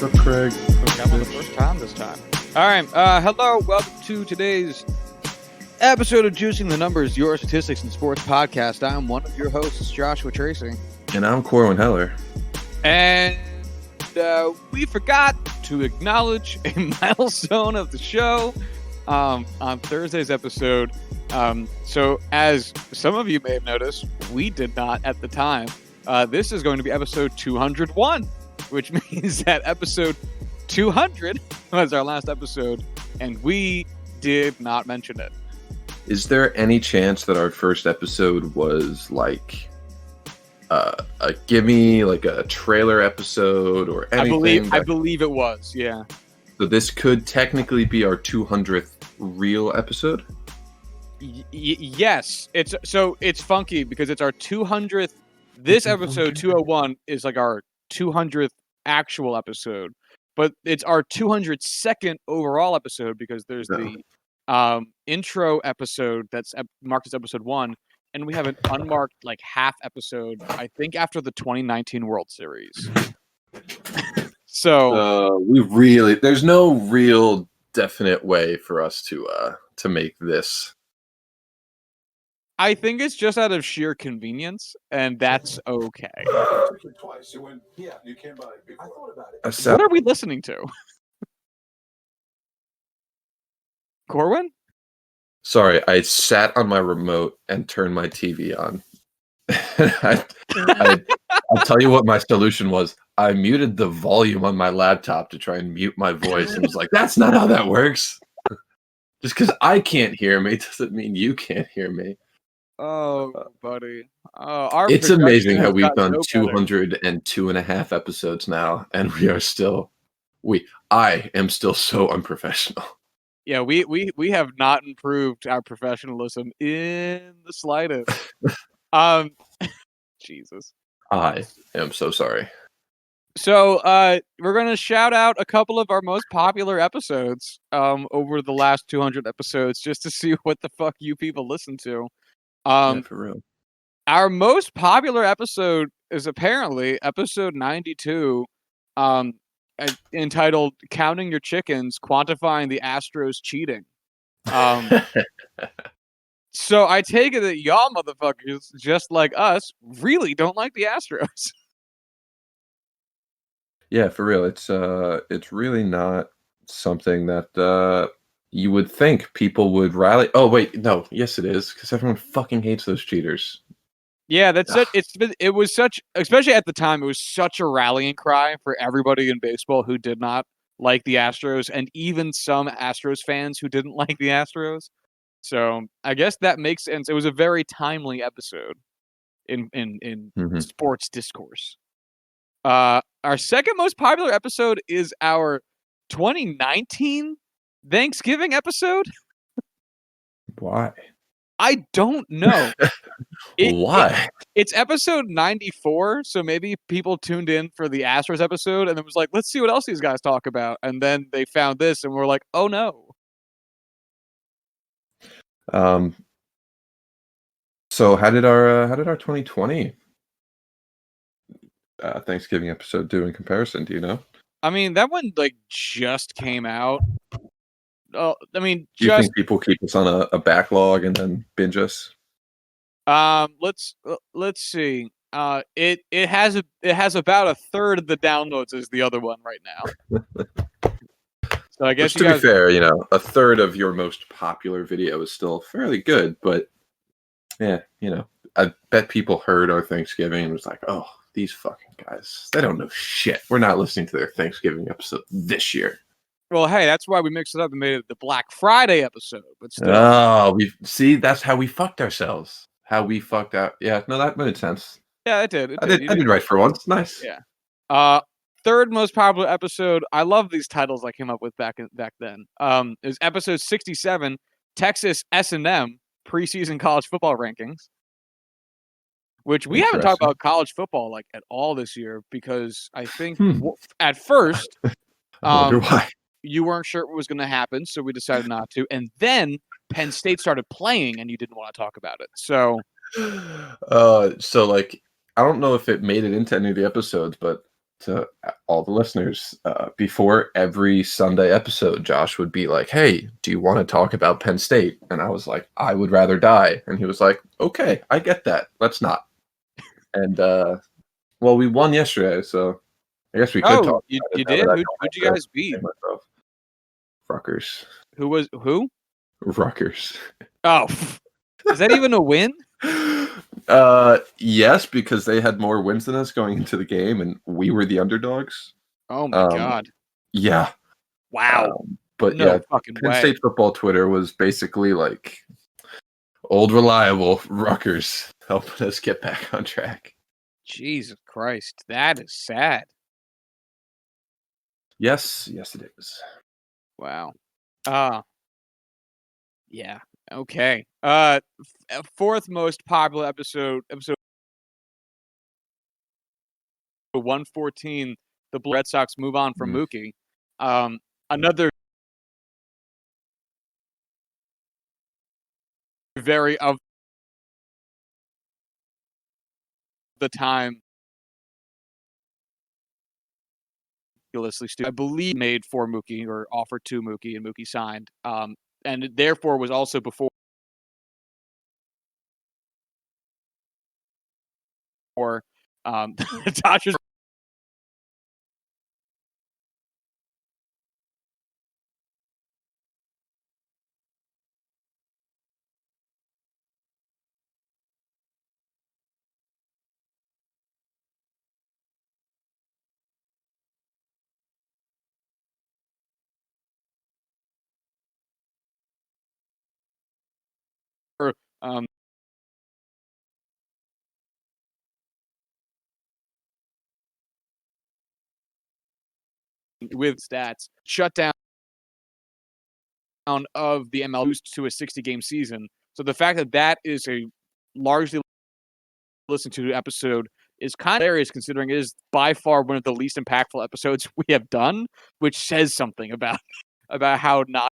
up, Craig? Got one the first time this time. All right. Hello. Welcome to today's episode of Juicing the Numbers, your statistics and sports podcast. I'm one of your hosts, Joshua Tracy. And I'm Corwin Heller. And we forgot to acknowledge a milestone of the show on Thursday's episode. So as some of you may have noticed, we did not at the time. This is going to be episode 201, which means that episode 200 was our last episode, and we did not mention it. Is there any chance that our first episode was like a gimme, like a trailer episode or anything? I believe it was, yeah. So this could technically be our 200th real episode? Yes. It's funky because it's our 200th. This episode 201 is like our 200th actual episode, but it's our 202nd overall episode because there's the intro episode that's marked as episode 1, and we have an unmarked like half episode, I think, after the 2019 World Series. So there's no real definite way for us to make this. I think it's just out of sheer convenience, and that's okay. Twice. You came by before. I thought about it. What are we listening to? Corwin? Sorry, I sat on my remote and turned my TV on. I'll tell you what my solution was. I muted the volume on my laptop to try and mute my voice and was like, that's not how that works. Just because I can't hear me doesn't mean you can't hear me. Oh, buddy. It's amazing how we've done 202 and a half episodes now, and we are still... I am still so unprofessional. Yeah, we have not improved our professionalism in the slightest. Jesus. I am so sorry. So we're going to shout out a couple of our most popular episodes over the last 200 episodes just to see what the fuck you people listen to. Yeah, for real. Our most popular episode is apparently episode 92, entitled "Counting Your Chickens, Quantifying the Astros Cheating." So I take it that y'all motherfuckers, just like us, really don't like the Astros. Yeah, for real. It's really not something that you would think people would rally. Oh wait, no, yes it is, because everyone fucking hates those cheaters. Yeah, that's it. It was such, especially at the time, it was such a rallying cry for everybody in baseball who did not like the Astros, and even some Astros fans who didn't like the Astros. So I guess that makes sense. It was a very timely episode in sports discourse. Our second most popular episode is our 2019 Thanksgiving episode. Why? I don't know. Why? It's episode 94, so maybe people tuned in for the Astros episode and then was like, let's see what else these guys talk about. And then they found this and were like, oh no. So how did our 2020 Thanksgiving episode do in comparison? Do you know? I mean, that one like just came out. I mean, do you think people keep us on a backlog and then binge us? Let's see. It has about a third of the downloads as the other one right now. So I guess to be fair, a third of your most popular video is still fairly good, but yeah, I bet people heard our Thanksgiving and was like, oh, these fucking guys, they don't know shit. We're not listening to their Thanksgiving episode this year. Well, hey, that's why we mixed it up and made it the Black Friday episode. But still. Oh, that's how we fucked ourselves. How we fucked out. Yeah, no, that made sense. Yeah, it did. I did right for once. Nice. Yeah. Third most popular episode. I love these titles I came up with back then. Is episode 67, Texas S&M preseason college football rankings. Which we haven't talked about college football like at all this year because I think at first, I wonder why. You weren't sure what was going to happen, so we decided not to. And then Penn State started playing, and you didn't want to talk about it. So like, I don't know if it made it into any of the episodes, but to all the listeners, before every Sunday episode, Josh would be like, "Hey, do you want to talk about Penn State?" And I was like, "I would rather die." And he was like, "Okay, I get that. Let's not." And well, we won yesterday, so I guess we could talk. You about it now did? that I Who'd don't you have to guys beat? say myself. Rutgers. Who? Rutgers. Oh, is that even a win? Yes, because they had more wins than us going into the game, and we were the underdogs. Oh my God! Yeah. Wow. But No yeah, fucking Penn way. State football Twitter was basically like old reliable Rutgers helping us get back on track. Jesus Christ, that is sad. Yes, it is. Wow. Yeah. Okay. Fourth most popular episode 114. The Red Sox move on from Mookie. Another very of the time. I believe made for Mookie or offered to Mookie, and Mookie signed. And therefore was also before the Dodgers um with stats shut down of the MLB to a 60-game season. So the fact that that is a largely listened to episode is kind of hilarious, considering it is by far one of the least impactful episodes we have done, which says something about how not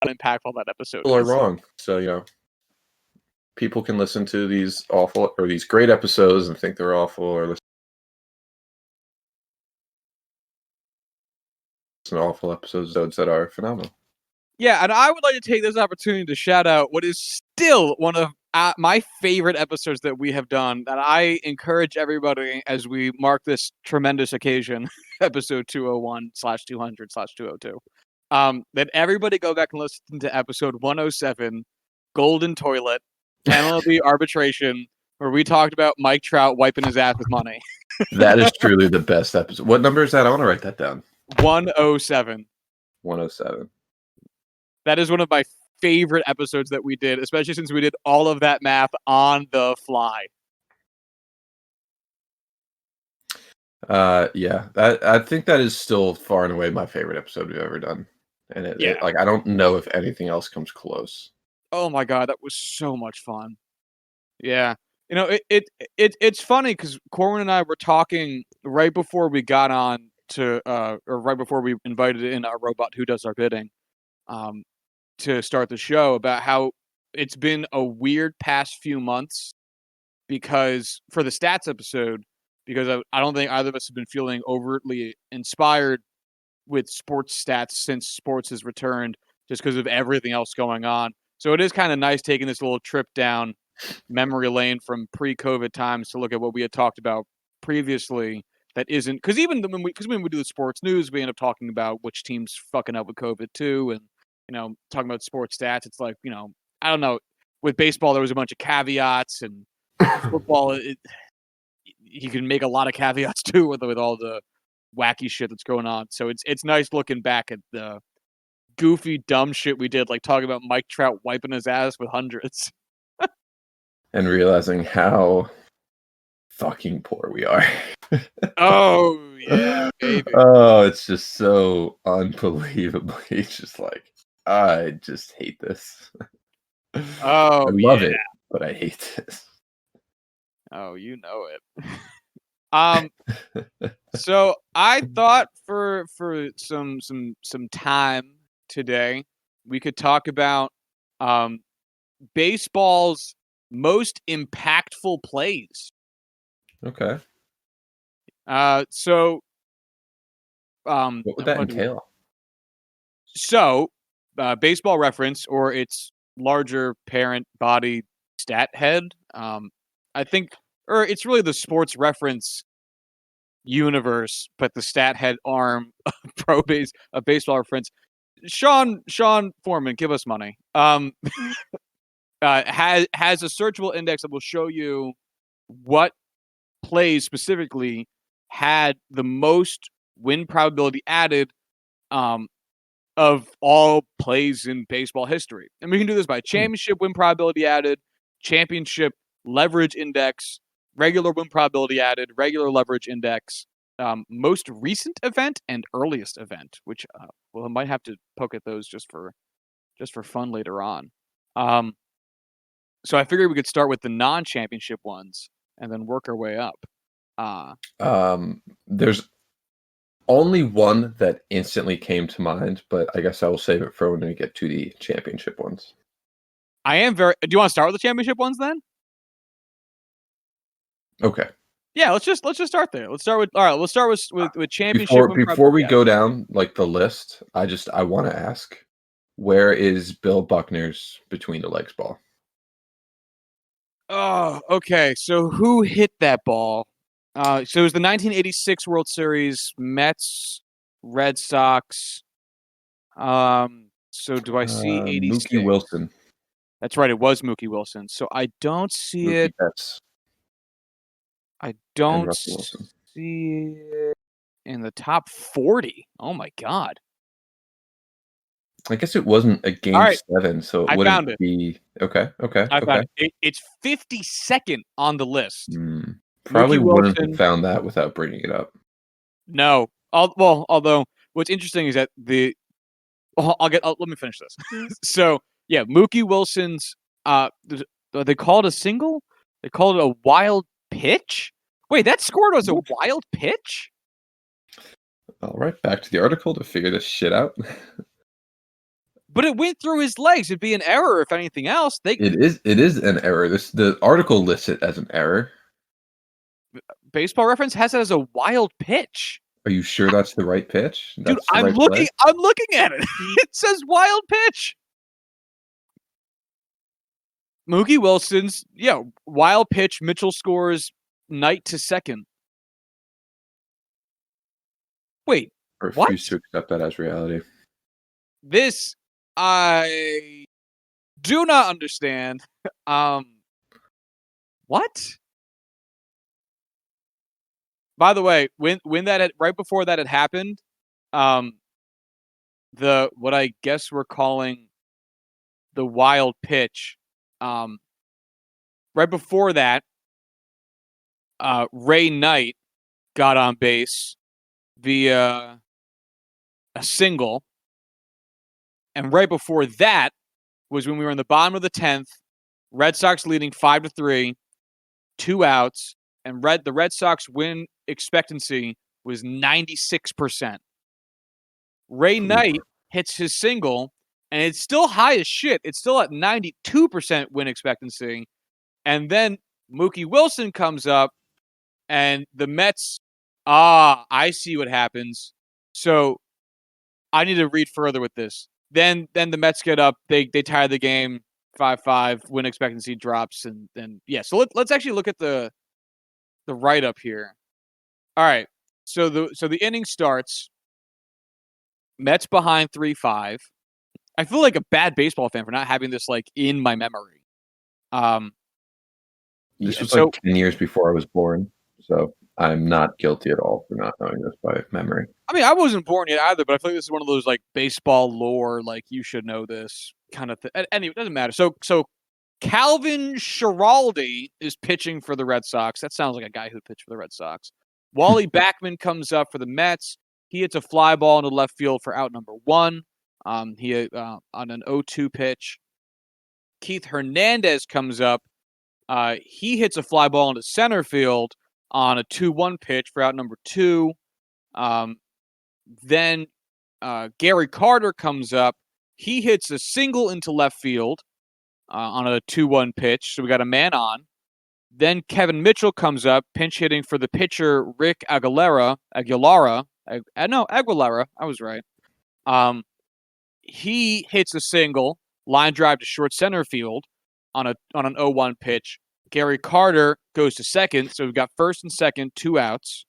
impactful that episode People are is. wrong. So, people can listen to these awful or these great episodes and think they're awful, or listen to awful episodes that are phenomenal. Yeah, and I would like to take this opportunity to shout out what is still one of my favorite episodes that we have done, that I encourage everybody as we mark this tremendous occasion, episode 201/200/202, that everybody go back and listen to episode 107, Golden Toilet, MLB Arbitration, where we talked about Mike Trout wiping his ass with money. That is truly the best episode. What number is that? I want to write that down. 107. 107. That is one of my favorite episodes that we did, especially since we did all of that math on the fly. Yeah, I think that is still far and away my favorite episode we've ever done, and I don't know if anything else comes close. Oh my God, that was so much fun. Yeah, it's funny because Corwin and I were talking right before we got on to, or right before we invited in our robot who does our bidding, to start the show, about how it's been a weird past few months because for the stats episode, because I don't think either of us have been feeling overtly inspired with sports stats since sports has returned, just because of everything else going on. So it is kind of nice taking this little trip down memory lane from pre-COVID times to look at what we had talked about previously. That isn't, because even when we do the sports news, we end up talking about which team's fucking up with COVID too, and talking about sports stats. It's like, I don't know. With baseball, there was a bunch of caveats, and football, you can make a lot of caveats too with all the wacky shit that's going on. So it's nice looking back at the goofy, dumb shit we did, like talking about Mike Trout wiping his ass with hundreds. And realizing how fucking poor we are. Oh, yeah, baby. Oh, it's just so unbelievably just like, I just hate this. Oh, I love it, but I hate this. Oh, you know it. So I thought for some time today, we could talk about baseball's most impactful plays. Okay. So, What would that entail? So, Baseball Reference, or its larger parent body stat head, I think, or it's really the Sports Reference universe, but the stat head arm of Baseball Reference. Sean Foreman, give us money. Has a searchable index that will show you what plays specifically had the most win probability added of all plays in baseball history. And we can do this by championship win probability added, championship leverage index, regular win probability added, regular leverage index, most recent event, and earliest event, which I might have to poke at those just for fun later on. So I figured we could start with the non-championship ones and then work our way up. There's only one that instantly came to mind, but I guess I will save it for when we get to the championship ones. Do you want to start with the championship ones then? Okay. Yeah, let's just start there. Let's start with championship. Before we go down like the list, I want to ask, where is Bill Buckner's between the legs ball? Oh, okay. So who hit that ball? So it was the 1986 World Series, Mets, Red Sox. So do I see 86? Mookie Wilson. That's right. It was Mookie Wilson. So I don't see Mookie it. Betts. I don't see it in the top 40. Oh my God. I guess it wasn't a game 7, so it wouldn't be. Okay. I found it. It's 52nd on the list. Probably wouldn't have found that without bringing it up. No. Although what's interesting is that let me finish this. So yeah, Mookie Wilson's. They call it a single. They called it a wild pitch. Wait, that scored was a wild pitch? All right, back to the article to figure this shit out. But it went through his legs. It'd be an error if anything else. It is an error. The article lists it as an error. Baseball Reference has it as a wild pitch. Are you sure that's the right pitch? Dude, I'm looking at it. It says wild pitch. Mookie Wilson's, wild pitch. Mitchell scores Knight to second. Wait, I refuse to accept that as reality. This I do not understand. What? By the way, when right before that had happened, what I guess we're calling the wild pitch, right before that, Ray Knight got on base via a single. And right before that was when we were in the bottom of the 10th, Red Sox leading 5-3, 2 outs, and the Red Sox win expectancy was 96%. Ray Knight hits his single, and it's still high as shit. It's still at 92% win expectancy. And then Mookie Wilson comes up, and the Mets, I see what happens. So I need to read further with this. Then the Mets get up, they tie the game 5-5, win expectancy drops, and then so let's actually look at the write-up here. All right. So the inning starts. Mets behind 3-5. I feel like a bad baseball fan for not having this like in my memory. This was like 10 years before I was born, so I'm not guilty at all for not knowing this by memory. I mean, I wasn't born yet either, but I feel like this is one of those like baseball lore, like you should know this kind of thing. Anyway, it doesn't matter. So Calvin Schiraldi is pitching for the Red Sox. That sounds like a guy who pitched for the Red Sox. Wally Backman comes up for the Mets. He hits a fly ball into left field for out number 1. He on an 0-2 pitch. Keith Hernandez comes up. He hits a fly ball into center field on a 2-1 pitch for out number 2. Then Gary Carter comes up. He hits a single into left field. on a 2-1 pitch. So we got a man on. Then Kevin Mitchell comes up, pinch hitting for the pitcher Rick Aguilera. Aguilera. I was right. He hits a single, line drive to short center field on an 0-1 pitch. Gary Carter goes to second, so we've got first and second, 2 outs.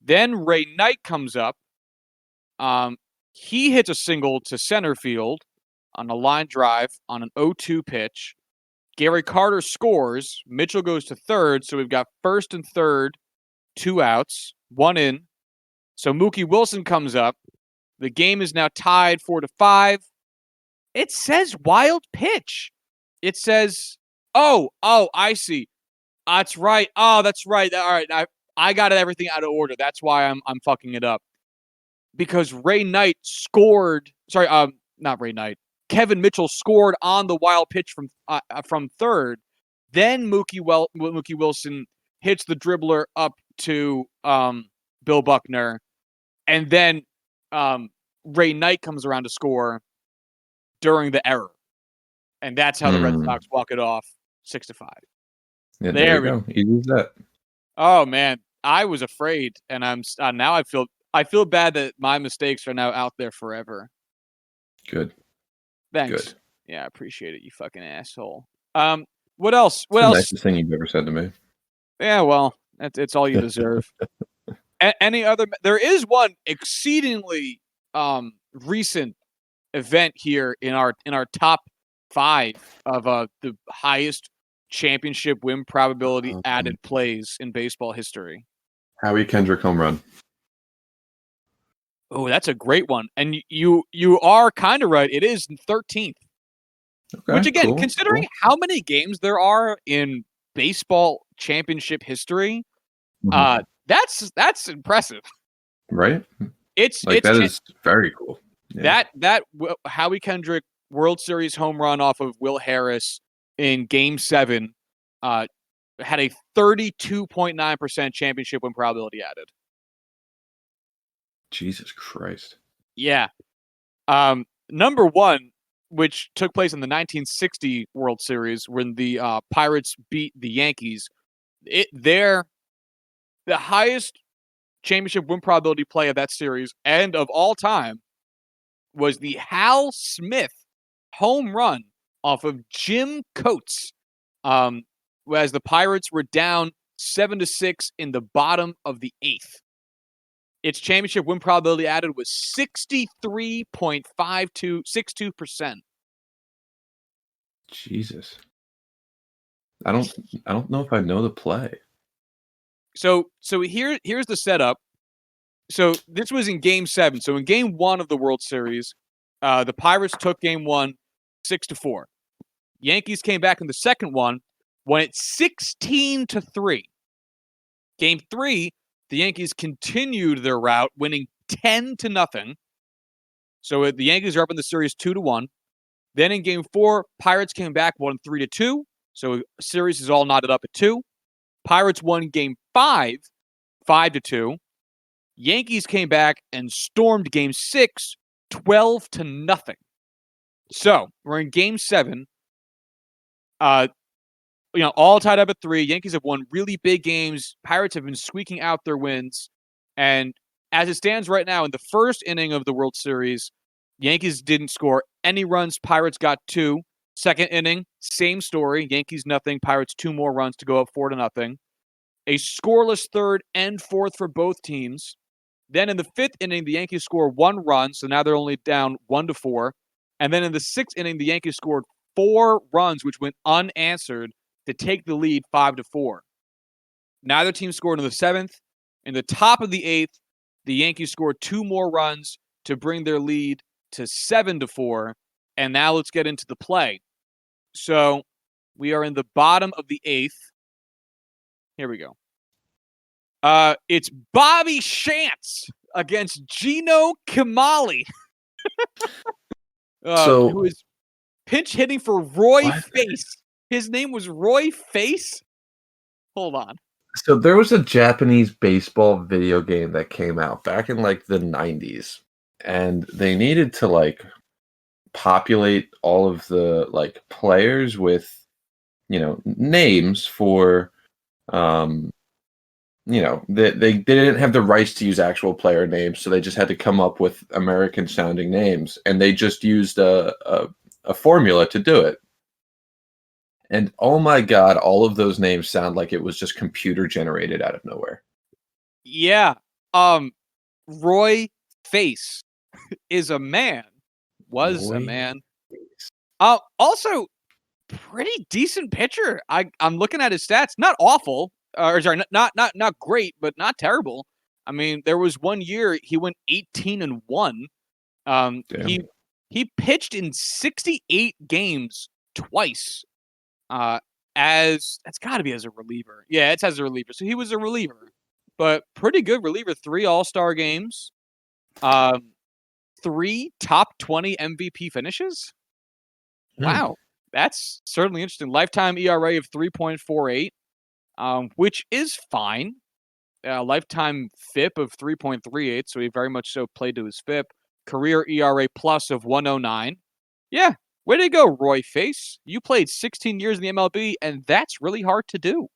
Then Ray Knight comes up. He hits a single to center field on a line drive on an 0-2 pitch. Gary Carter scores. Mitchell goes to third, so we've got first and third, 2 outs, 1 in. So Mookie Wilson comes up. The game is now tied 4-5. It says wild pitch. It says, I see. That's right. Oh, that's right. All right, I got everything out of order. That's why I'm fucking it up. Because Ray Knight scored. Sorry, not Ray Knight. Kevin Mitchell scored on the wild pitch from third. Then Mookie Wilson hits the dribbler up to Bill Buckner, and then Ray Knight comes around to score during the error, and that's how the Red Sox walk it off 6-5. Yeah, there we go. You lose that. Oh man, I was afraid, and I'm now I feel bad that my mistakes are now out there forever. Good. Thanks. Good. Yeah, I appreciate it, you fucking asshole. What else? It's the nicest thing you've ever said to me. Yeah, well, it's all you deserve. Any other? There is one exceedingly recent event here in our top 5 of the highest championship win probability added plays in baseball history. Howie Kendrick home run. Oh, that's a great one. And you are kind of right. It is 13th. Okay, which, again, cool, considering how many games there are in baseball championship history, that's impressive. Right? That is very cool. Yeah. That Howie Kendrick World Series home run off of Will Harris in Game 7 had a 32.9% championship win probability added. Jesus Christ. Yeah. Number 1, which took place in the 1960 World Series when the Pirates beat the Yankees. The highest championship win probability play of that series and of all time was the Hal Smith home run off of Jim Coates, as the Pirates were down 7-6 in the bottom of the 8th. Its championship win probability added was 63.62%. Jesus. I don't know if I know the play. So here's the setup. So this was in Game 7. So in Game 1 of the World Series, the Pirates took Game 1 6-4. Yankees came back in the second one, won it 16-3. Game 3, the Yankees continued their route, winning 10-0. So the Yankees are up in the series 2-1. Then in Game 4, Pirates came back, won 3-2. So the series is all knotted up at 2. Pirates won Game 5, 5-2. Yankees came back and stormed Game 6, 12-0. So we're in Game 7. All tied up at 3. Yankees have won really big games. Pirates have been squeaking out their wins. And as it stands right now, in the first inning of the World Series, Yankees didn't score any runs. Pirates got 2. Second inning, same story. Yankees nothing. Pirates 2 more runs to go up 4-0. A scoreless third and fourth for both teams. Then in the 5th inning, the Yankees score 1 run. So now they're only down 1-4. And then in the 6th inning, the Yankees scored 4 runs, which went unanswered to take the lead 5-4. Neither team scored in the 7th. In the top of the 8th, the Yankees scored 2 more runs to bring their lead to 7-4. And now let's get into the play. So we are in the bottom of the 8th. Here we go. It's Bobby Shantz against Gino Kimali. Who is pinch hitting for Roy Face. His name was Roy Face? Hold on. So there was a Japanese baseball video game that came out back in the 90s. And they needed to populate all of the like players with, names for, they didn't have the rights to use actual player names, so they just had to come up with American sounding names, and they just used a formula to do it. And oh my God, all of those names sound like it was just computer generated out of nowhere. Yeah. Roy Face is a man. Was Roy a man. Face. Also, pretty decent pitcher. I'm looking at his stats. Not awful. Not great, but not terrible. I mean, there was one year he went 18-1. He pitched in 68 games twice. That's got to be as a reliever. Yeah, it's as a reliever. So he was a reliever, but pretty good reliever. 3 All-Star games, 3 top 20 MVP finishes. Wow, that's certainly interesting. Lifetime ERA of 3.48, which is fine. Lifetime FIP of 3.38, so he very much so played to his FIP. Career ERA plus of 109. Yeah. Way to go, Roy Face. You played 16 years in the MLB, and that's really hard to do.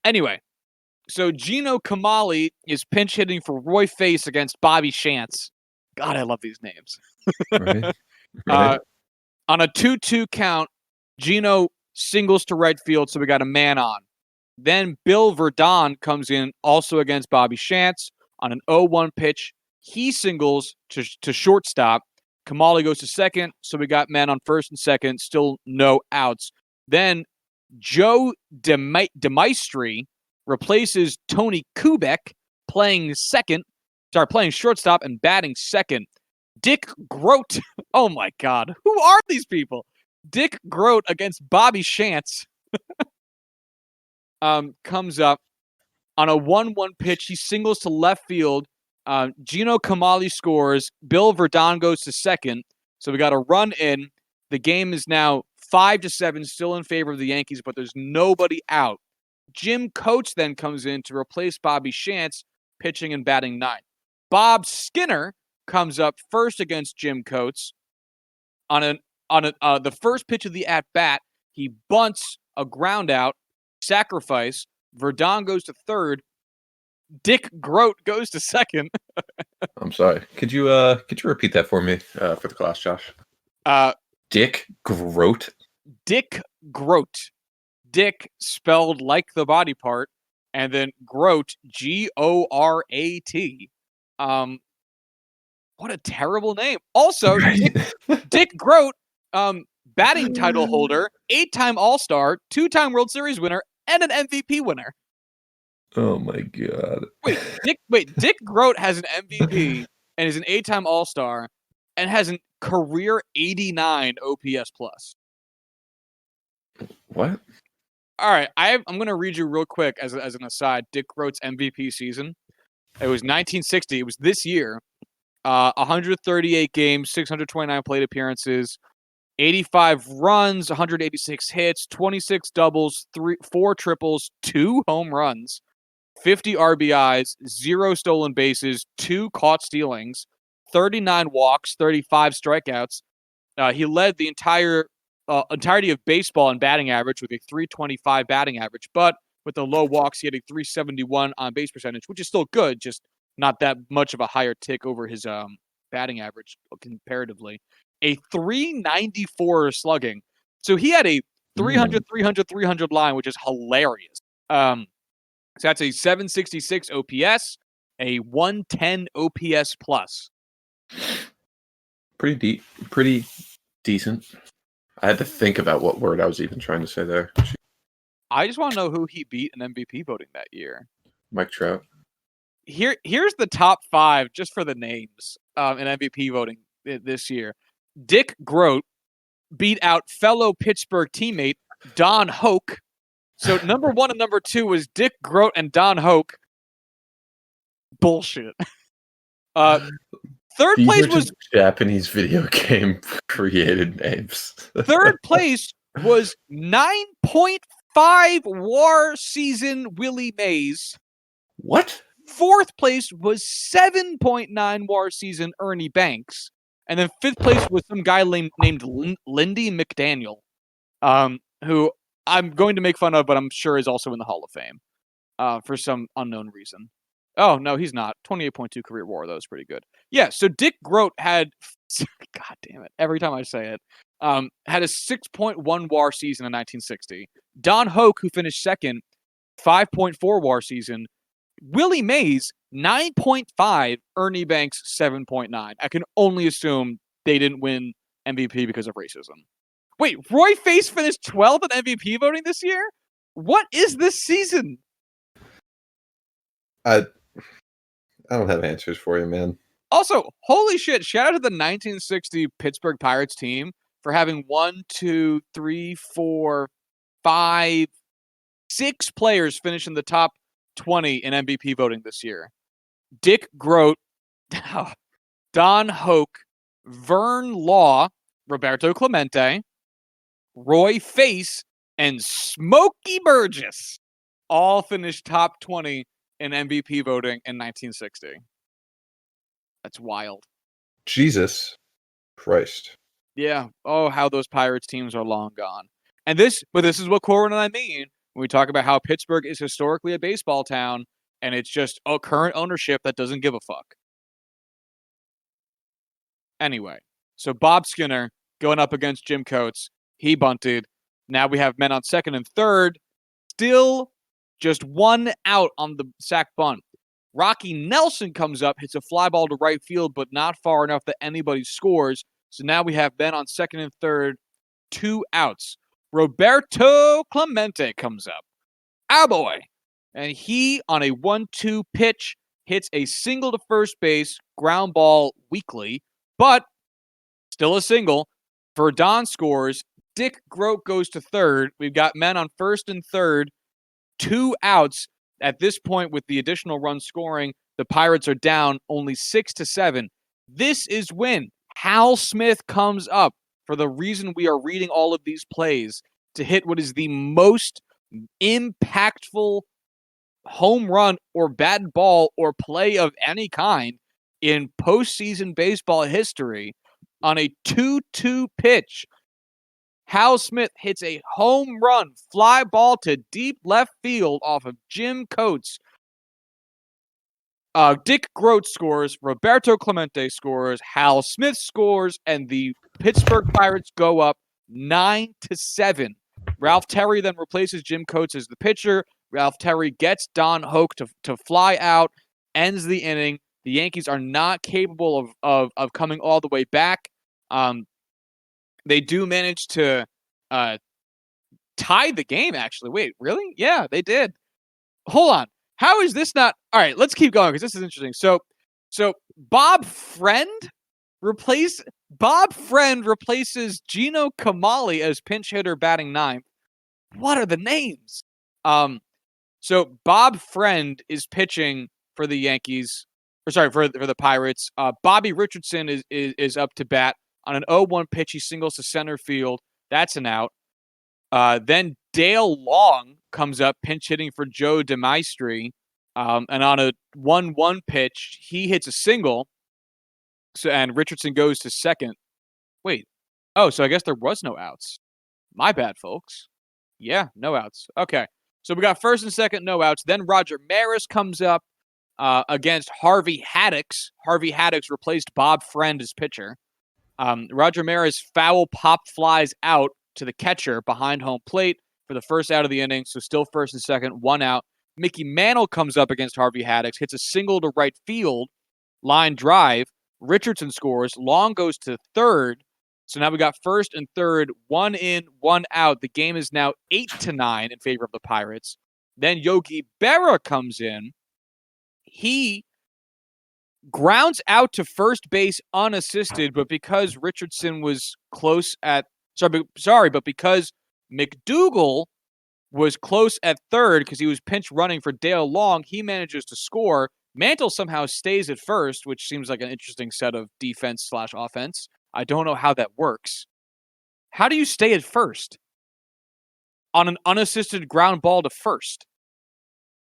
Anyway, so Gino Kamali is pinch hitting for Roy Face against Bobby Shantz. God, I love these names. Right. On a 2-2 count, Gino singles to right field, so we got a man on. Then Bill Verdon comes in also against Bobby Shantz on an 0-1 pitch. He singles to shortstop. Kamali goes to second, so we got men on first and second, still no outs. Then Joe DeMaestri replaces Tony Kubek, playing shortstop and batting second. Dick Groat, oh my God, who are these people? Dick Groat against Bobby Shantz comes up on a 1-1 pitch. He singles to left field. Gino Kamali scores. Bill Verdon goes to second. So we got a run in. The game is now 5-7, still in favor of the Yankees, but there's nobody out. Jim Coates then comes in to replace Bobby Shantz, pitching and batting ninth. Bob Skinner comes up first against Jim Coates. On the first pitch of the at-bat, he bunts a ground out, sacrifice. Verdon goes to third. Dick Groat goes to second. I'm sorry. Could you repeat that for me for the class, Josh? Dick Groat. Dick Groat. Dick spelled like the body part, and then Groat, G-O-R-A-T. What a terrible name. Also, Right. Dick Groat, batting title holder, 8-time All-Star, 2-time World Series winner, and an MVP winner. Oh my God. Dick Groat has an MVP and is an 8-time All-Star and has a career 89 OPS plus. What? All right, I'm going to read you real quick as an aside. Dick Groat's MVP season. It was 1960. It was this year. 138 games, 629 plate appearances, 85 runs, 186 hits, 26 doubles, 4 triples, 2 home runs, 50 RBIs, 0 stolen bases, 2 caught stealings, 39 walks, 35 strikeouts. He led the entirety of baseball in batting average with a .325 batting average, but with the low walks, he had a .371 on base percentage, which is still good, just not that much of a higher tick over his batting average comparatively. A .394 slugging. So he had a 300, 300, 300 line, which is hilarious. So that's a 766 OPS, a 110 OPS plus. Pretty decent. I had to think about what word I was even trying to say there. I just want to know who he beat in MVP voting that year. Mike Trout. Here's the top 5 just for the names in MVP voting this year. Dick Groat beat out fellow Pittsburgh teammate Don Hoke. So number 1 and number 2 was Dick Groat and Don Hoke. Bullshit. Third place was Japanese video game created names. Third place was 9.5 WAR season Willie Mays. What? Fourth place was 7.9 WAR season Ernie Banks. And then fifth place was some guy named Lindy McDaniel, who I'm going to make fun of, but I'm sure is also in the Hall of Fame for some unknown reason. Oh, no, he's not. 28.2 career WAR, though, is pretty good. Yeah, so Dick Groat had, God damn it, every time I say it, had a 6.1 WAR season in 1960. Don Hoke, who finished second, 5.4 WAR season. Willie Mays, 9.5. Ernie Banks, 7.9. I can only assume they didn't win MVP because of racism. Wait, Roy Face finished 12th in MVP voting this year? What is this season? I don't have answers for you, man. Also, holy shit, shout out to the 1960 Pittsburgh Pirates team for having 6 players finish in the top 20 in MVP voting this year. Dick Groat, Don Hoke, Vern Law, Roberto Clemente, Roy Face, and Smokey Burgess all finished top 20 in MVP voting in 1960. That's wild. Jesus Christ. Yeah. Oh, how those Pirates teams are long gone. And this is what Corwin and I mean when we talk about how Pittsburgh is historically a baseball town and it's just a current ownership that doesn't give a fuck. Anyway, so Bob Skinner going up against Jim Coates. He bunted. Now we have men on second and third. Still just 1 out on the sack bunt. Rocky Nelson comes up, hits a fly ball to right field, but not far enough that anybody scores. So now we have men on second and third, 2 outs. Roberto Clemente comes up. Ah, boy. And he, on a 1-2 pitch, hits a single to first base, ground ball weakly, but still a single. Verdon scores. Dick Groat goes to third. We've got men on first and third, 2 outs. At this point, with the additional run scoring, the Pirates are down only 6-7. This is when Hal Smith comes up for the reason we are reading all of these plays to hit what is the most impactful home run or bat ball or play of any kind in postseason baseball history on a 2-2 pitch. Hal Smith hits a home run fly ball to deep left field off of Jim Coates. Dick Groat scores, Roberto Clemente scores, Hal Smith scores, and the Pittsburgh Pirates go up 9-7. Ralph Terry then replaces Jim Coates as the pitcher. Ralph Terry gets Don Hoke to fly out, ends the inning. The Yankees are not capable of coming all the way back. They do manage to tie the game, actually. Wait, really? Yeah, they did. Hold on. How is this not... All right, let's keep going because this is interesting. So Bob Friend replaces Gino Kamali as pinch hitter batting ninth. What are the names? So Bob Friend is pitching for the Yankees, for the Pirates. Bobby Richardson is up to bat on an 0-1 pitch. He singles to center field. That's an out. Then Dale Long comes up pinch hitting for Joe DeMaestri. And on a 1-1 pitch, he hits a single. And Richardson goes to second. Wait. Oh, so I guess there was no outs. My bad, folks. Yeah, no outs. Okay. So we got first and second, no outs. Then Roger Maris comes up against Harvey Haddix. Harvey Haddix replaced Bob Friend as pitcher. Roger Maris foul pop flies out to the catcher behind home plate for the first out of the inning. So still first and second, 1 out. Mickey Mantle comes up against Harvey Haddix, hits a single to right field, line drive. Richardson scores. Long goes to third. So now we got first and third, 1 in, 1 out. The game is now 8-9 in favor of the Pirates. Then Yogi Berra comes in. He grounds out to first base unassisted, but because Richardson was close at but because McDougal was close at third because he was pinch running for Dale Long, he manages to score. Mantle somehow stays at first, which seems like an interesting set of defense/offense. I don't know how that works. How do you stay at first on an unassisted ground ball to first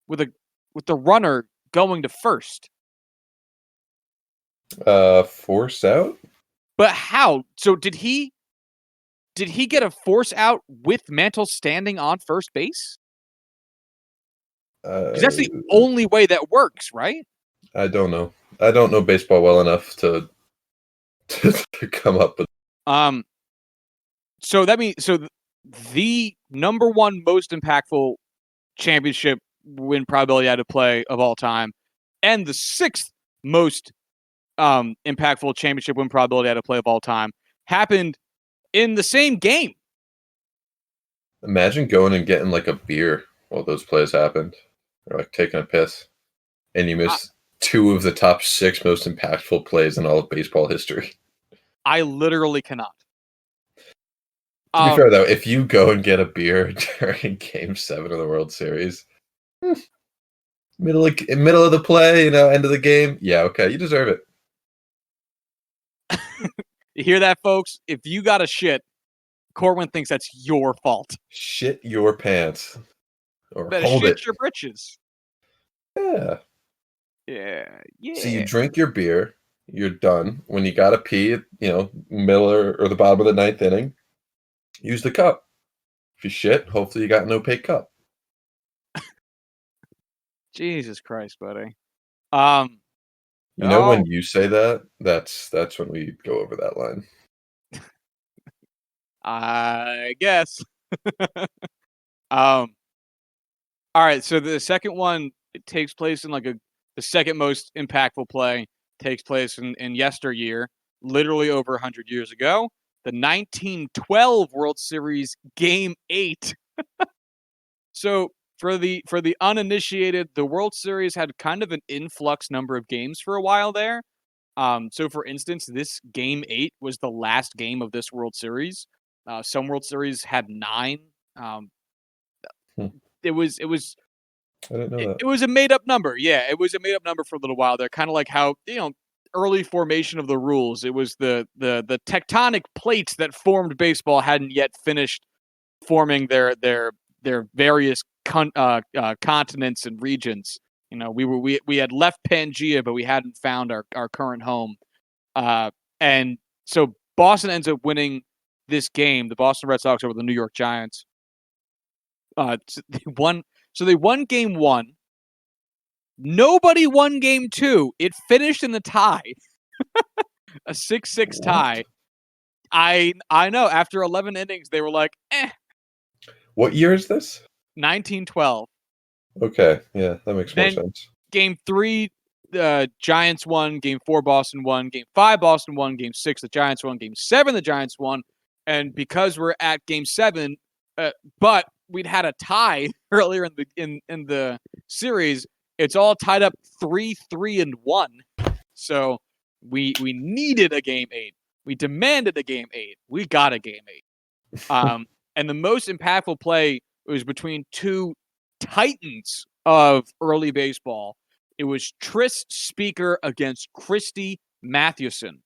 with the runner going to first. Force out? But how? So did he get a force out with Mantle standing on first base? Because that's the only way that works, right? I don't know. I don't know baseball well enough to come up with. So that means the number one most impactful championship win probability out of play of all time, and the sixth most impactful championship win probability out of play of all time happened in the same game. Imagine going and getting like a beer while those plays happened, or like taking a piss, and you miss two of the top 6 most impactful plays in all of baseball history. I literally cannot. To be fair, though, if you go and get a beer during Game 7 of the World Series, middle of the play, end of the game, yeah, okay, you deserve it. You hear that, folks? If you got a shit, Corwin thinks that's your fault. Shit your pants. Or better hold shit it. your britches. Yeah. Yeah. So you drink your beer, you're done. When you gotta pee, middle or the bottom of the 9th inning, use the cup. If you shit, hopefully you got an opaque cup. Jesus Christ, buddy. When you say that, that's when we go over that line. I guess. All right, so the second one, it takes place in the second most impactful play takes place in yesteryear, literally over 100 years ago, the 1912 World Series Game 8. So for the uninitiated, the World Series had kind of an influx number of games for a while there. So for instance, this Game 8 was the last game of this World Series. Some World Series had 9. It was I didn't know that. It was a made up number. Yeah, it was a made up number for a little while there. Kind of like how, early formation of the rules. It was the tectonic plates that formed baseball hadn't yet finished forming their various continents and regions. We had left Pangea, but we hadn't found our current home. And so Boston ends up winning this game, the Boston Red Sox over the New York Giants. They won Game 1. Nobody won Game 2. It finished in the tie. A 6-6 tie. I know. After 11 innings, they were like, eh. What year is this? 1912. Okay, yeah, that makes more sense. Game 3, the Giants won. Game 4, Boston won. Game 5, Boston won. Game 6, the Giants won. Game 7, the Giants won. And because we're at Game 7, but we'd had a tie earlier in the series, it's all tied up 3-3-1. So we needed a Game 8. We demanded a Game 8. We got a Game 8. And the most impactful play was between two titans of early baseball. It was Tris Speaker against Christy Mathewson,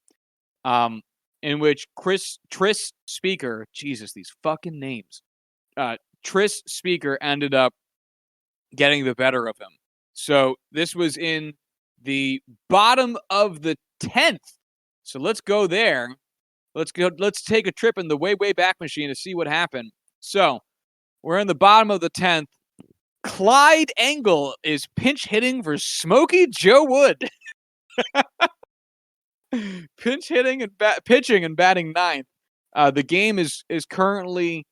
in which Tris Speaker, Jesus, these fucking names. Tris Speaker ended up getting the better of him. So this was in the bottom of the 10th. So let's go there. Let's take a trip in the way back machine to see what happened. So we're in the bottom of the 10th. Clyde Engel is pinch hitting for Smokey Joe Wood. Pinch hitting and pitching and batting 9th. The game is currently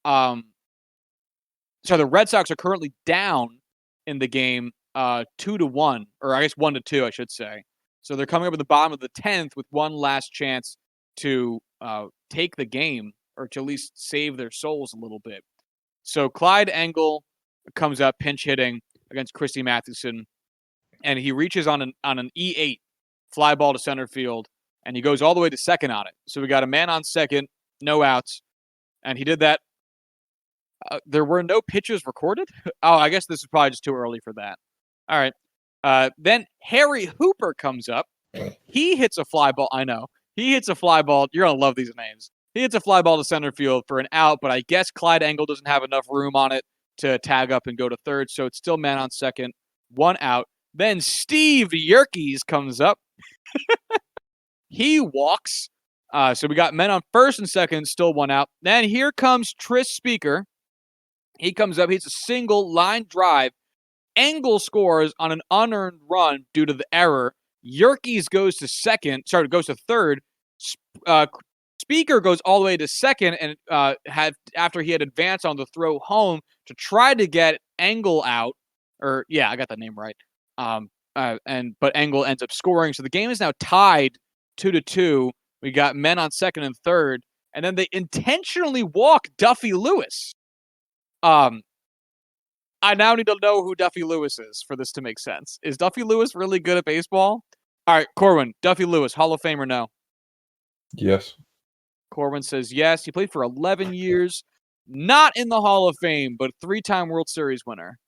the Red Sox are currently down in the game 2-1, or I guess 1-2, I should say. So they're coming up at the bottom of the 10th with one last chance to take the game, or to at least save their souls a little bit. So Clyde Engel comes up pinch hitting against Christy Mathewson, and he reaches on an E8 fly ball to center field, and he goes all the way to second on it. So we got a man on second, no outs, and he did that. There were no pitches recorded? Oh, I guess this is probably just too early for that. All right. Then Harry Hooper comes up. He hits a fly ball. I know. He hits a fly ball. You're going to love these names. He hits a fly ball to center field for an out, but I guess Clyde Engel doesn't have enough room on it to tag up and go to third, so it's still man on second, one out. Then Steve Yerkes comes up. He walks. So we got men on first and second, still one out. Then here comes Tris Speaker. He comes up. He's a single line drive. Engel scores on an unearned run due to the error. Yerkes goes to third. Speaker goes all the way to second and after he had advanced on the throw home to try to get Engel out. I got that name right. But Engel ends up scoring. So the game is now tied 2-2. We got men on second and third, and then they intentionally walk Duffy Lewis. I now need to know who Duffy Lewis is for this to make sense. Is Duffy Lewis really good at baseball? All right, Corwin, Duffy Lewis, Hall of Fame or no? Yes. Corwin says yes. He played for 11 years. Not in the Hall of Fame, but 3-time World Series winner.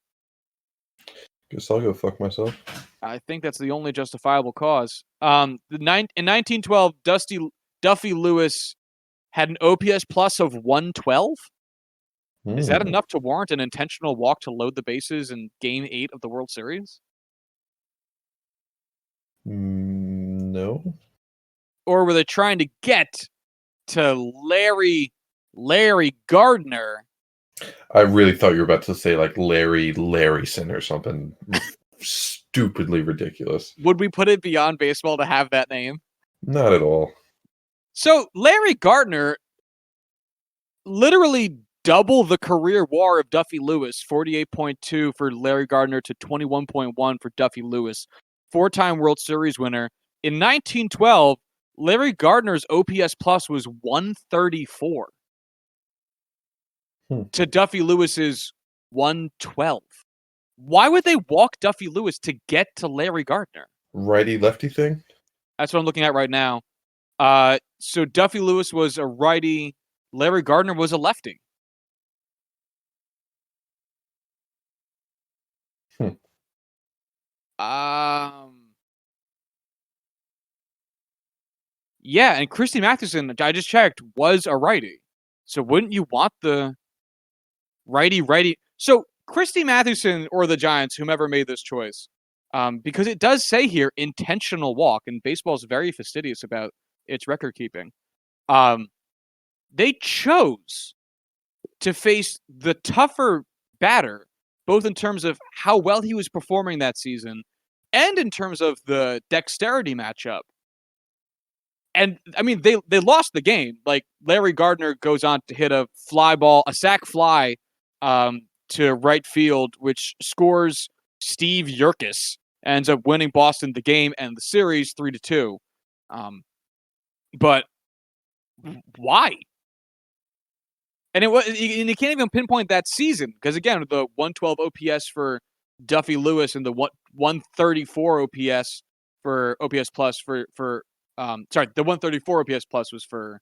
Guess I'll go fuck myself. I think that's the only justifiable cause. In 1912, Duffy Lewis had an OPS plus of 112. Is that enough to warrant an intentional walk to load the bases in Game 8 of the World Series? No. Or were they trying to get to Larry Gardner? I really thought you were about to say like Larry Larryson or something stupidly ridiculous. Would we put it beyond baseball to have that name? Not at all. So Larry Gardner literally double the career WAR of Duffy Lewis, 48.2 for Larry Gardner to 21.1 for Duffy Lewis. 4-time World Series winner. In 1912, Larry Gardner's OPS plus was 134 to Duffy Lewis's 112. Why would they walk Duffy Lewis to get to Larry Gardner? Righty-lefty thing? That's what I'm looking at right now. So Duffy Lewis was a righty. Larry Gardner was a lefty. Yeah, and Christy Mathewson, I just checked, was a righty. So wouldn't you want the righty? So Christy Mathewson or the Giants, whomever made this choice, because it does say here intentional walk, and baseball is very fastidious about its record keeping. They chose to face the tougher batter, both in terms of how well he was performing that season and in terms of the dexterity matchup. And I mean, they lost the game. Like Larry Gardner goes on to hit a sac fly, to right field, which scores Steve Yerkes, ends up winning Boston the game and the series 3-2. But why? And you can't even pinpoint that season because again, the 112 OPS for Duffy Lewis and the 134 OPS for OPS plus the 134 OPS plus was for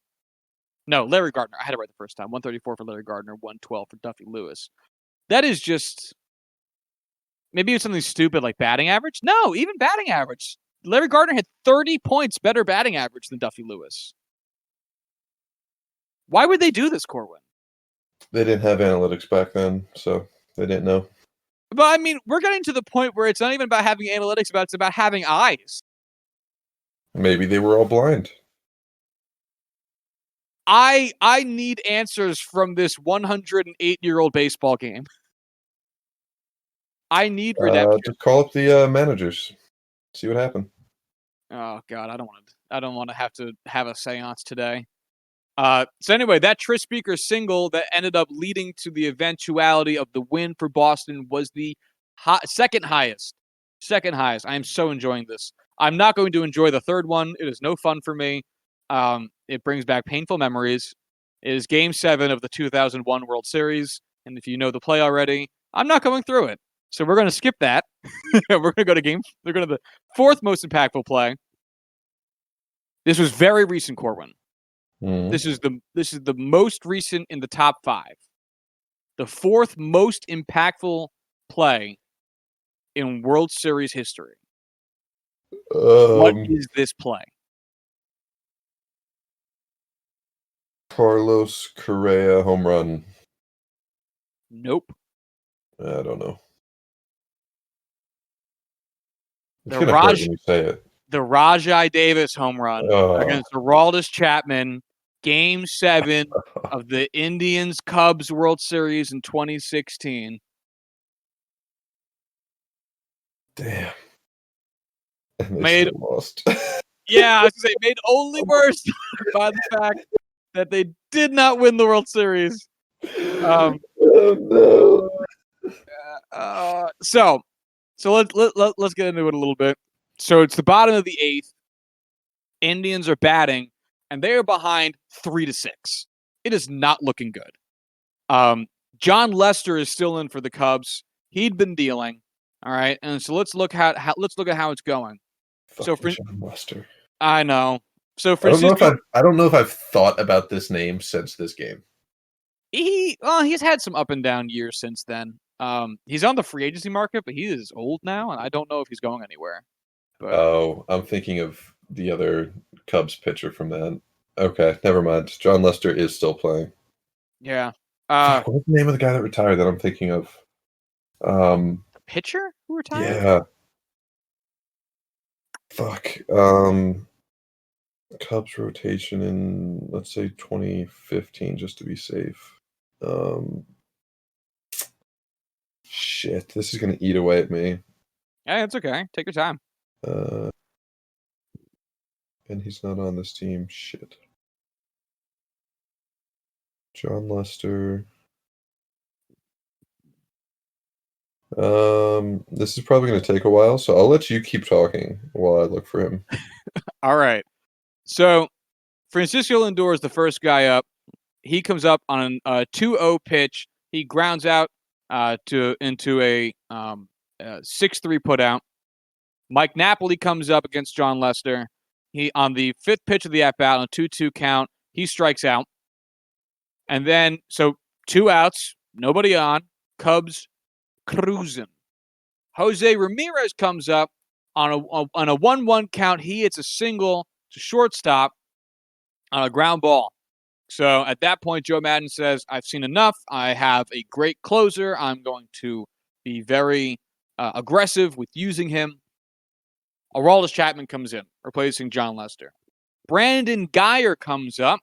Larry Gardner. I had it right the first time. 134 for Larry Gardner, 112 for Duffy Lewis. That is just maybe it's something stupid like batting average. No, even batting average. Larry Gardner had 30 points better batting average than Duffy Lewis. Why would they do this, Corwin? They didn't have analytics back then, so they didn't know. But I mean, we're getting to the point where it's not even about having analytics, it's about having eyes. Maybe they were all blind. I need answers from this 108-year-old baseball game. I need redemption. Just call up the managers. See what happened. Oh God, I don't want to have a seance today. So anyway, that Tris Speaker single that ended up leading to the eventuality of the win for Boston was the second highest. I am so enjoying this. I'm not going to enjoy the third one. It is no fun for me. It brings back painful memories. It is Game 7 of the 2001 World Series, and if you know the play already, I'm not going through it. So we're going to skip that. We're going to go to the fourth most impactful play. This was very recent, Corwin. Mm-hmm. This is the most recent in the top 5. The fourth most impactful play in World Series history. What is this play? Carlos Correa home run. Nope. I don't know. It's gonna hurt when you say it. The Rajai Davis home run against Aroldis Chapman, Game 7 of the Indians-Cubs World Series in 2016. Damn. And they Made still lost. Yeah, I was gonna say made only worse by the fact that they did not win the World Series. Oh no. So let's get into it a little bit. So it's the bottom of the 8th. Indians are batting, and they are behind 3-6. It is not looking good. John Lester is still in for the Cubs. He'd been dealing. All right, and so let's look at how it's going. Fucking John Lester. I know. So I don't know if I've thought about this name since this game. He's had some up and down years since then. He's on the free agency market, but he is old now, and I don't know if he's going anywhere. But, I'm thinking of the other Cubs pitcher from that. Okay, never mind. John Lester is still playing. Yeah. What was the name of the guy that retired that I'm thinking of? The pitcher who retired? Yeah. Fuck. Cubs rotation in, let's say, 2015, just to be safe. Shit, this is gonna eat away at me. Yeah, it's okay. Take your time. And he's not on this team. Shit. John Lester. This is probably going to take a while, so I'll let you keep talking while I look for him. All right. So Francisco Lindor is the first guy up. He comes up on a 2-0 pitch. He grounds out into a 6-3 putout. Mike Napoli comes up against John Lester. He on the 5th pitch of the at-bat on a 2-2 count, he strikes out. And then, so 2 outs, nobody on, Cubs cruising. Jose Ramirez comes up on a 1-1 count. He hits a single to shortstop on a ground ball. So at that point, Joe Maddon says, I've seen enough. I have a great closer. I'm going to be very aggressive with using him. Aroldis Chapman comes in, replacing John Lester. Brandon Guyer comes up,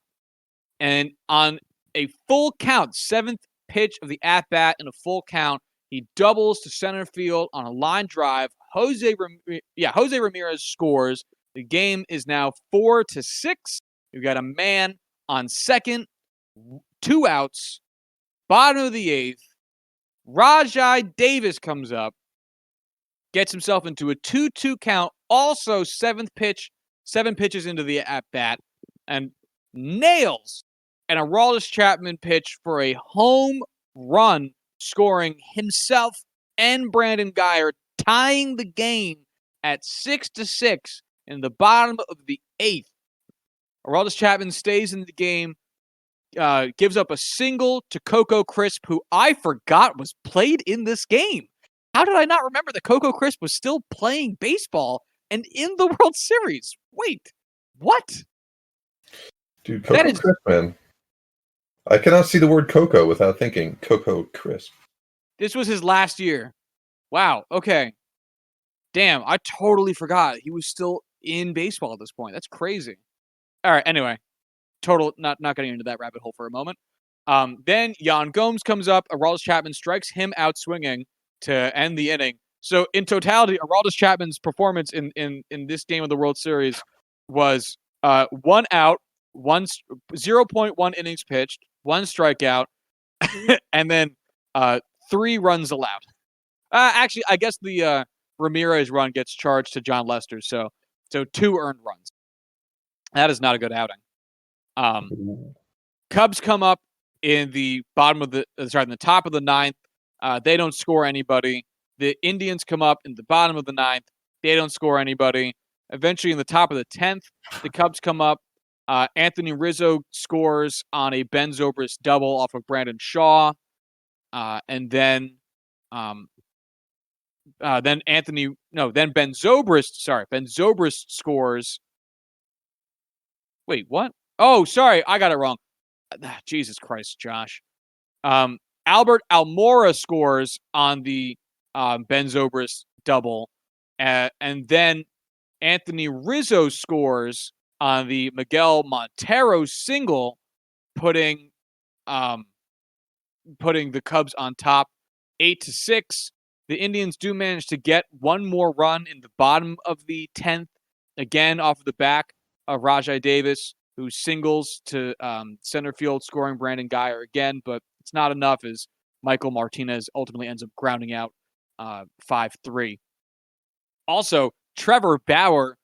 and on a full count, 7th pitch of the at-bat in a full count, he doubles to center field on a line drive. Jose Ramirez scores. The game is now 4-6. We've got a man on second, 2 outs, bottom of the 8th. Rajai Davis comes up, gets himself into a 2-2 count, also 7th pitch, 7 pitches into the at-bat, and nails an Aroldis Chapman pitch for a home run, scoring himself and Brandon Guyer, tying the game at 6-6 in the bottom of the 8th. Aroldis Chapman stays in the game, gives up a single to Coco Crisp, who I forgot was played in this game. How did I not remember that Coco Crisp was still playing baseball and in the World Series? Wait, what? Dude, Coco Crisp, man. I cannot see the word Coco without thinking Coco Crisp. This was his last year. Wow, okay. Damn, I totally forgot he was still in baseball at this point. That's crazy. All right, anyway. Not getting into that rabbit hole for a moment. Then Yan Gomes comes up. Aroldis Chapman strikes him out swinging to end the inning. So in totality, Aroldis Chapman's performance in this game of the World Series was 1 out, 0.1 innings pitched, 1 strikeout, and then 3 runs allowed. Actually, I guess the Ramirez run gets charged to John Lester, so 2 earned runs. That is not a good outing. Cubs come up in the top of the 9th. They don't score anybody. The Indians come up in the bottom of the 9th. They don't score anybody. Eventually, in the top of the 10th, the Cubs come up. Anthony Rizzo scores on a Ben Zobrist double off of Brandon Shaw, and then Ben Zobrist scores. Wait, what? Oh, sorry, I got it wrong. Jesus Christ, Josh. Albert Almora scores on the Ben Zobrist double. And then Anthony Rizzo scores on the Miguel Montero single, putting the Cubs on top 8-6. The Indians do manage to get one more run in the bottom of the 10th, again off of the back of Rajai Davis, who singles to center field, scoring Brandon Guyer again, but it's not enough as Michael Martinez ultimately ends up grounding out 5-3. Also, Trevor Bauer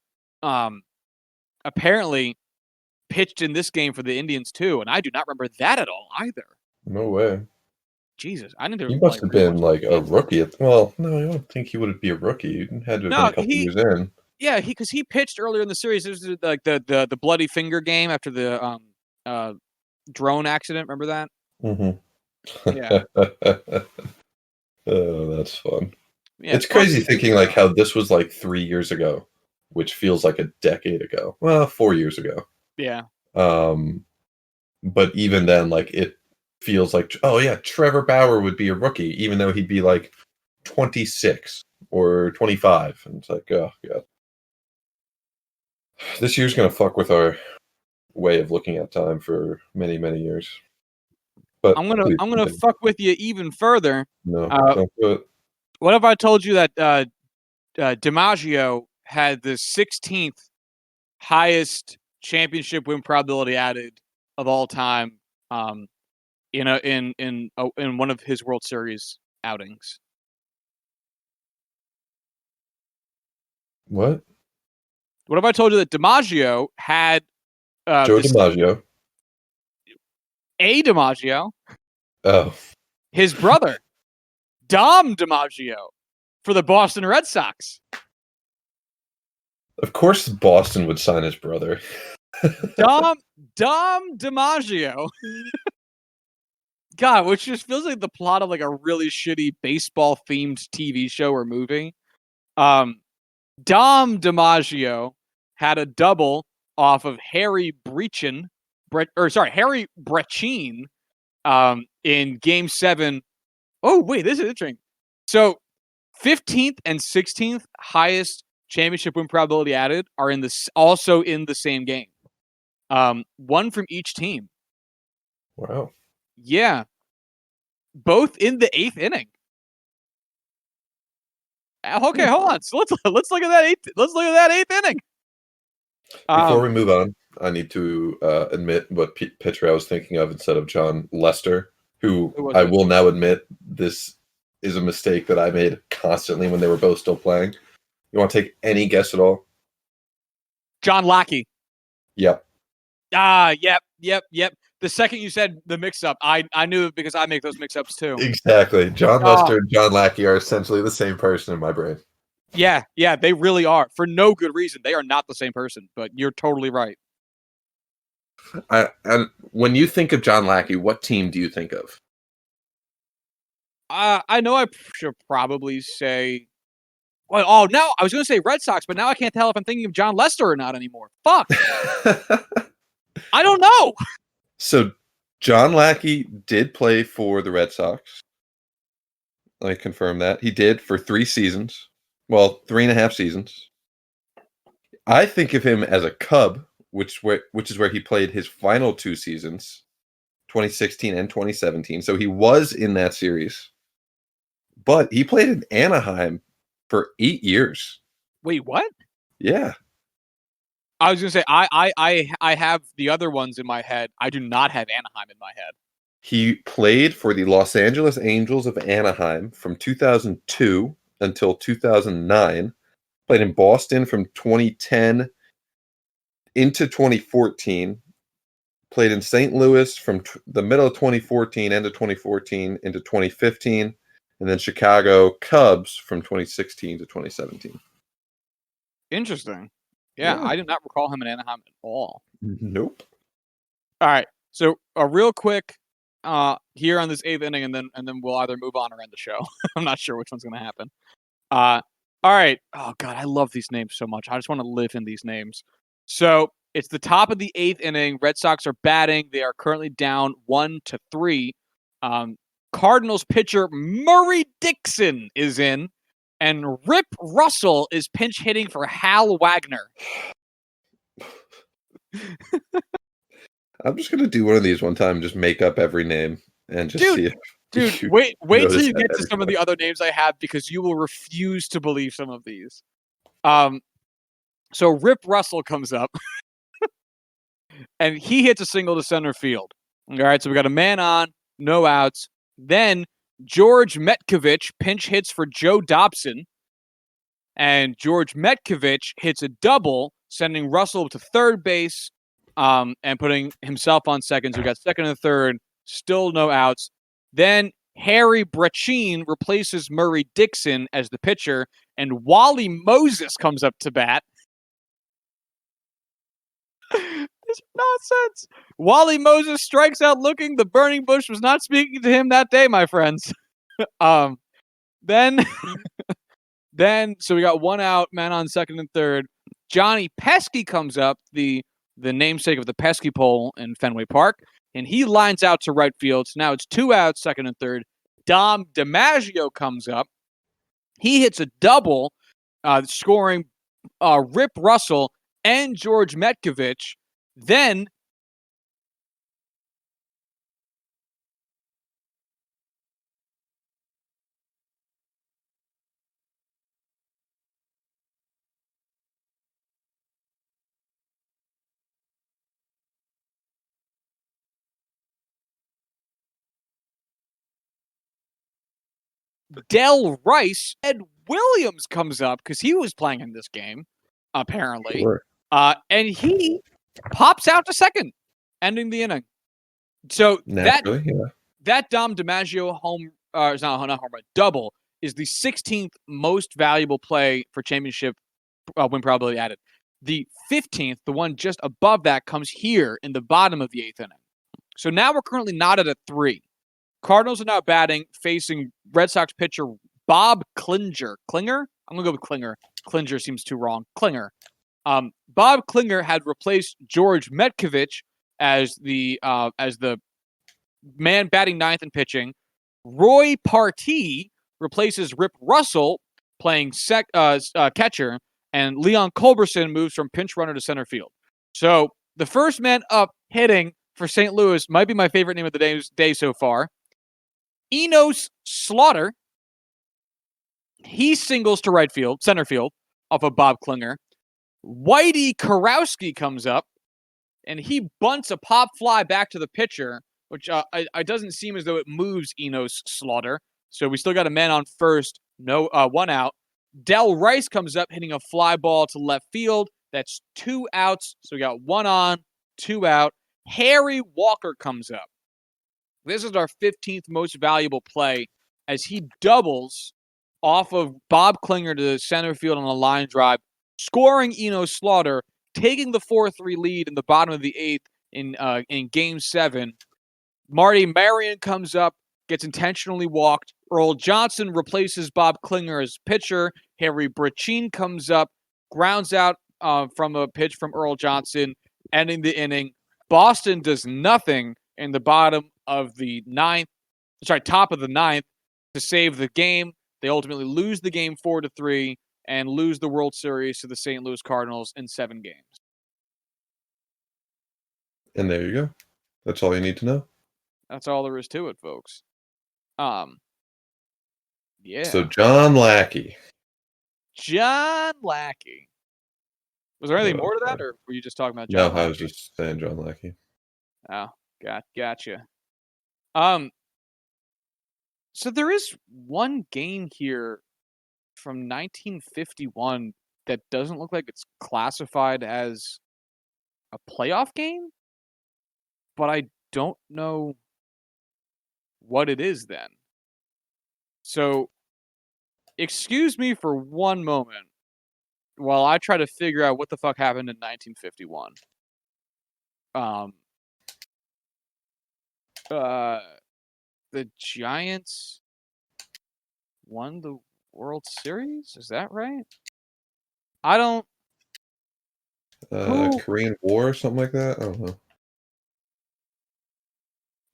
apparently pitched in this game for the Indians too, and I do not remember that at all either. No way. Jesus, I didn't. He must have been like a rookie. Well, no, I don't think he would be a rookie. He had to have been a couple years in. Yeah, because he pitched earlier in the series. This was like the bloody finger game after the drone accident. Remember that? Mm-hmm. Yeah. Oh, that's fun. Yeah, it's crazy thinking like how this was like 3 years ago, which feels like a decade ago. Well, 4 years ago. Yeah. But even then, like it feels like, oh yeah, Trevor Bauer would be a rookie, even though he'd be like 26 or 25. And it's like, oh god. This year's gonna fuck with our way of looking at time for many, many years. But I'm gonna fuck with you even further. No, don't do it. What if I told you that DiMaggio had the 16th highest championship win probability added of all time? In one of his World Series outings. What? What if I told you that DiMaggio had Joe DiMaggio? A DiMaggio. Oh. His brother, Dom DiMaggio, for the Boston Red Sox. Of course Boston would sign his brother. Dom DiMaggio. God, which just feels like the plot of like a really shitty baseball-themed TV show or movie. Dom DiMaggio had a double off of Harry Brechin, in Game 7. Oh, wait, this is interesting. So, 15th and 16th highest championship win probability added are also in the same game. One from each team. Wow. Yeah. Both in the 8th inning. Okay, hold on. So let's look at that 8th. Let's look at that 8th inning. Before we move on, I need to admit what pitcher I was thinking of instead of John Lester, who I will now admit this is a mistake that I made constantly when they were both still playing. You want to take any guess at all? John Lackey. Yep. Yep. The second you said the mix-up, I knew it because I make those mix-ups too. Exactly. John Lester and John Lackey are essentially the same person in my brain. Yeah, they really are. For no good reason. They are not the same person, but you're totally right. And when you think of John Lackey, what team do you think of? I know I should probably say... Well, now I was going to say Red Sox, but now I can't tell if I'm thinking of John Lester or not anymore. Fuck. I don't know. So, John Lackey did play for the Red Sox. Let me confirm that. He did for 3 seasons. Well, 3.5 seasons. I think of him as a Cub, which is where he played his final 2 seasons, 2016 and 2017. So he was in that series. But he played in Anaheim for 8 years. Wait, what? Yeah. I was going to say, I have the other ones in my head. I do not have Anaheim in my head. He played for the Los Angeles Angels of Anaheim from 2002 until 2009. Played in Boston from 2010 into 2014. Played in St. Louis from the middle of 2014, end of 2014 into 2015. And then Chicago Cubs from 2016 to 2017. Interesting. Yeah, I did not recall him in Anaheim at all. Nope. All right. So a real quick here on this 8th inning, and then we'll either move on or end the show. I'm not sure which one's going to happen. All right. Oh God, I love these names so much. I just want to live in these names. So it's the top of the 8th inning. Red Sox are batting. They are currently down 1-3. Cardinals pitcher Murray Dixon is in, and Rip Russell is pinch hitting for Hal Wagner. I'm just gonna do one of these one time, just make up every name and just see if wait till notice you that get to every some of the time. other names I have because you will refuse to believe some of these. So Rip Russell comes up and he hits a single to center field. All right, so we got a man on, no outs. Then George Metkovich pinch hits for Joe Dobson. And George Metkovich hits a double, sending Russell to third base and putting himself on second. So we got second and third, still no outs. Then Harry Brecheen replaces Murray Dixon as the pitcher, and Wally Moses comes up to bat. This is nonsense. Wally Moses strikes out looking. The burning bush was not speaking to him that day, my friends. Then so we got one out, man on second and third. Johnny Pesky comes up, the namesake of the pesky pole in Fenway Park, and he lines out to right field. So now it's 2 outs, second and third. Dom DiMaggio comes up. He hits a double, scoring Rip Russell and George Metkovich. Then Del Rice, Ed Williams comes up because he was playing in this game, apparently. Sure. And he pops out to second, ending the inning. So Naturally, that Dom DiMaggio it's not home run, double is the 16th most valuable play for championship win probability added. The 15th, the one just above that, comes here in the bottom of the 8th inning. So now we're currently knotted at 3. Cardinals are now batting, facing Red Sox pitcher Bob Klinger. Klinger? I'm going to go with Klinger. Klinger seems too wrong. Klinger. Bob Klinger had replaced George Metkovich as the man batting ninth and pitching. Roy Partee replaces Rip Russell playing catcher, and Leon Culberson moves from pinch runner to center field. So the first man up hitting for St. Louis might be my favorite name of the day so far. Enos Slaughter, he singles to center field, off of Bob Klinger. Whitey Karowski comes up, and he bunts a pop fly back to the pitcher, which it doesn't seem as though it moves Enos Slaughter. So we still got a man on first, no 1 out. Del Rice comes up, hitting a fly ball to left field. That's 2 outs. So we got 1 on, 2 out. Harry Walker comes up. This is our 15th most valuable play as he doubles off of Bob Klinger to center field on a line drive, scoring Enos Slaughter, taking the 4-3 lead in the bottom of the 8th in Game 7. Marty Marion comes up, gets intentionally walked. Earl Johnson replaces Bob Klinger as pitcher. Harry Brecheen comes up, grounds out from a pitch from Earl Johnson, ending the inning. Boston does nothing in the top of the 9th to save the game. They ultimately lose the game 4-3 and lose the World Series to the St. Louis Cardinals in 7 games. And there you go. That's all you need to know. That's all there is to it, folks. Yeah. So John Lackey. John Lackey. Was there anything more to that, or were you just talking about John Lackey? No, I was just saying John Lackey. Oh, gotcha. So there is one game here from 1951 that doesn't look like it's classified as a playoff game, but I don't know what it is then. So excuse me for one moment while I try to figure out what the fuck happened in 1951. The Giants won the World Series? Is that right? I don't... Korean War or something like that? I don't know.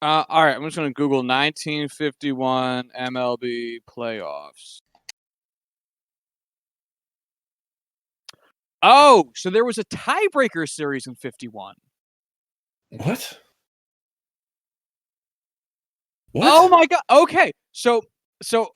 All right, I'm just going to Google 1951 MLB Playoffs. Oh, so there was a tiebreaker series in 51. What? Oh my god. Okay. So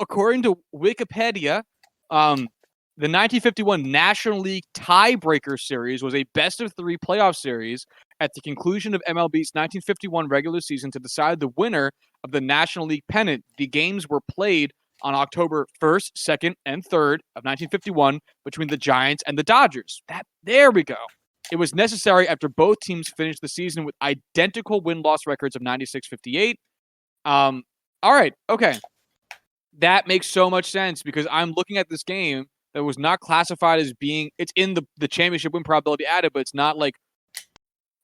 according to Wikipedia, the 1951 National League Tiebreaker Series was a best-of-3 playoff series at the conclusion of MLB's 1951 regular season to decide the winner of the National League pennant. The games were played on October 1st, 2nd, and 3rd of 1951 between the Giants and the Dodgers. There we go. It was necessary after both teams finished the season with identical win-loss records of 96-58. All right, okay. That makes so much sense because I'm looking at this game that was not classified as being, it's in the championship win probability added, but it's not like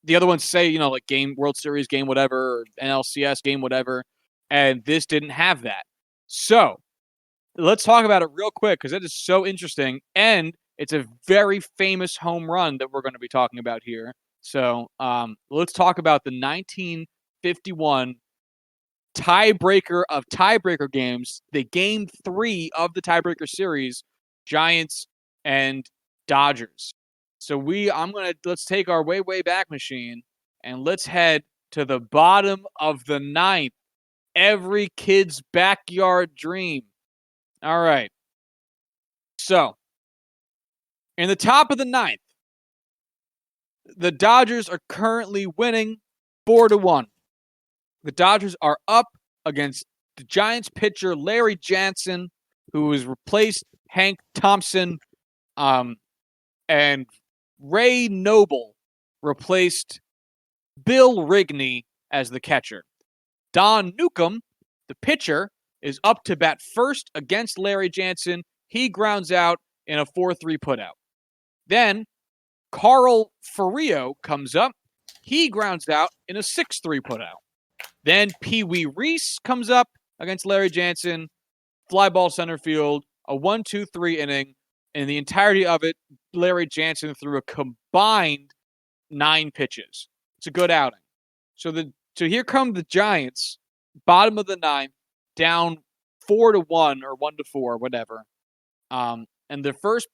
the other ones say, like game, World Series game, whatever, or NLCS game, whatever, and this didn't have that. So let's talk about it real quick because it is so interesting, and it's a very famous home run that we're going to be talking about here. So let's talk about the 1951 tiebreaker of tiebreaker games, the game 3 of the tiebreaker series, Giants and Dodgers. So let's take our way back machine and let's head to the bottom of the 9th. Every kid's backyard dream. All right. So, in the top of the 9th, the Dodgers are currently winning 4-1. The Dodgers are up against the Giants pitcher Larry Jansen, who has replaced Hank Thompson, and Ray Noble replaced Bill Rigney as the catcher. Don Newcomb, the pitcher, is up to bat first against Larry Jansen. He grounds out in a 4-3 putout. Then Carl Ferrio comes up. He grounds out in a 6-3 putout. Then Pee Wee Reese comes up against Larry Jansen, fly ball center field, a 1-2-3 inning. In the entirety of it, Larry Jansen threw a combined 9 pitches. It's a good outing. So here come the Giants, bottom of the 9th, down 4-1 or 1-4, whatever. And the first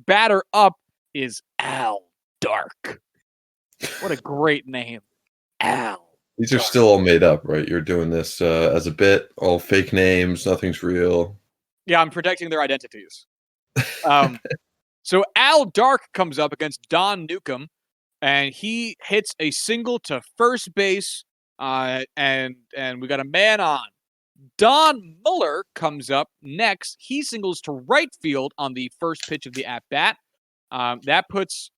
batter up is Al Dark. What a great name, Al. These are still all made up, right? You're doing this as a bit, all fake names, nothing's real. Yeah, I'm protecting their identities. So Al Dark comes up against Don Newcomb, and he hits a single to first base, and we got a man on. Don Muller comes up next. He singles to right field on the first pitch of the at-bat. That puts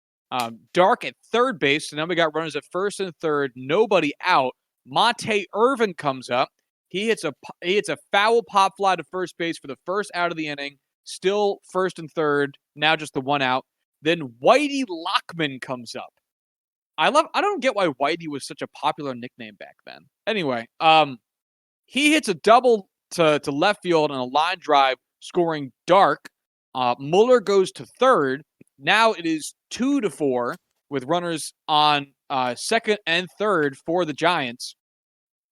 Dark at third base. So now we got runners at first and third, nobody out. Monte Irvin comes up. He hits a foul pop fly to first base for the first out of the inning. Still first and third, now just the one out. Then Whitey Lockman comes up. I don't get why Whitey was such a popular nickname back then. Anyway, he hits a double to left field on a line drive, scoring Dark. Muller goes to third. Now it is 2-4 with runners on second and third for the Giants.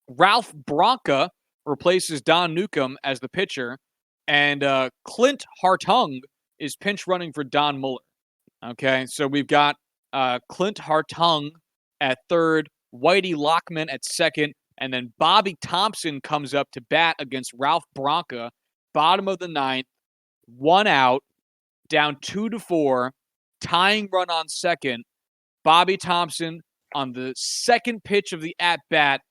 Ralph Branca replaces Don Newcomb as the pitcher, and Clint Hartung is pinch running for Don Muller. Okay, so we've got Clint Hartung at third, Whitey Lockman at second, and then Bobby Thompson comes up to bat against Ralph Branca. Bottom of the 9th, one out, down 2-4, tying run on second. Bobby Thompson on the second pitch of the at-bat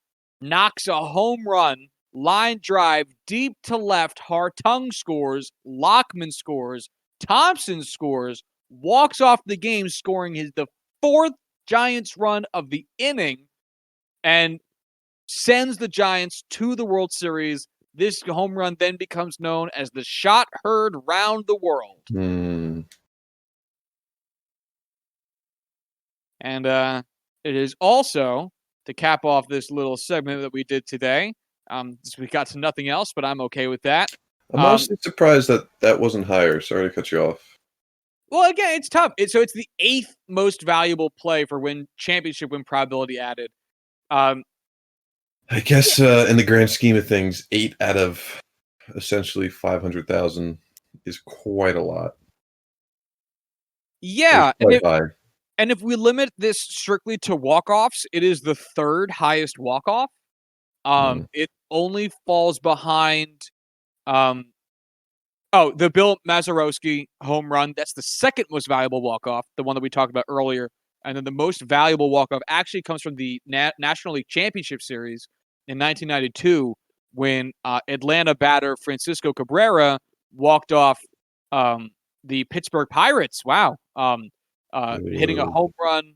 knocks a home run, line drive deep to left. Hartung scores, Lockman scores, Thompson scores, walks off the game, scoring the 4th Giants run of the inning, and sends the Giants to the World Series. This home run then becomes known as the shot heard round the world. And it is also, to cap off this little segment that we did today, we got to nothing else, but I'm okay with that. I'm honestly surprised that wasn't higher. Sorry to cut you off. Well, again, it's tough. So it's the 8th most valuable play for championship win probability added. I guess in the grand scheme of things, 8 out of essentially 500,000 is quite a lot. Yeah, Quite high. and if we limit this strictly to walk-offs, it is the third highest walk-off. It only falls behind the Bill Mazeroski home run. That's the second most valuable walk-off, the one that we talked about earlier. And then the most valuable walk-off actually comes from the National League Championship Series in 1992 when Atlanta batter Francisco Cabrera walked off the Pittsburgh Pirates. Wow. Hitting a home run,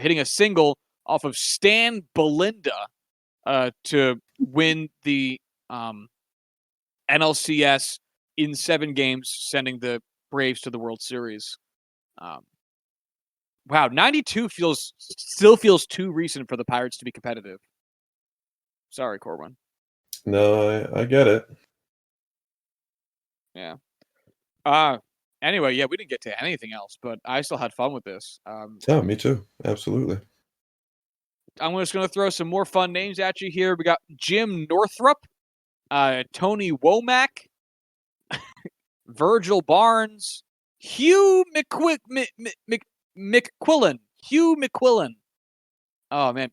hitting a single off of Stan Belinda to win the NLCS in 7 games, sending the Braves to the World Series. Wow, 92 still feels too recent for the Pirates to be competitive. Sorry, Corwin. No, I get it. Yeah. Anyway, yeah, we didn't get to anything else, but I still had fun with this. Yeah, me too. Absolutely. I'm just going to throw some more fun names at you here. We got Jim Northrup, Tony Womack, Virgil Barnes, Hugh McQuillan. Hugh McQuillan. Oh, man.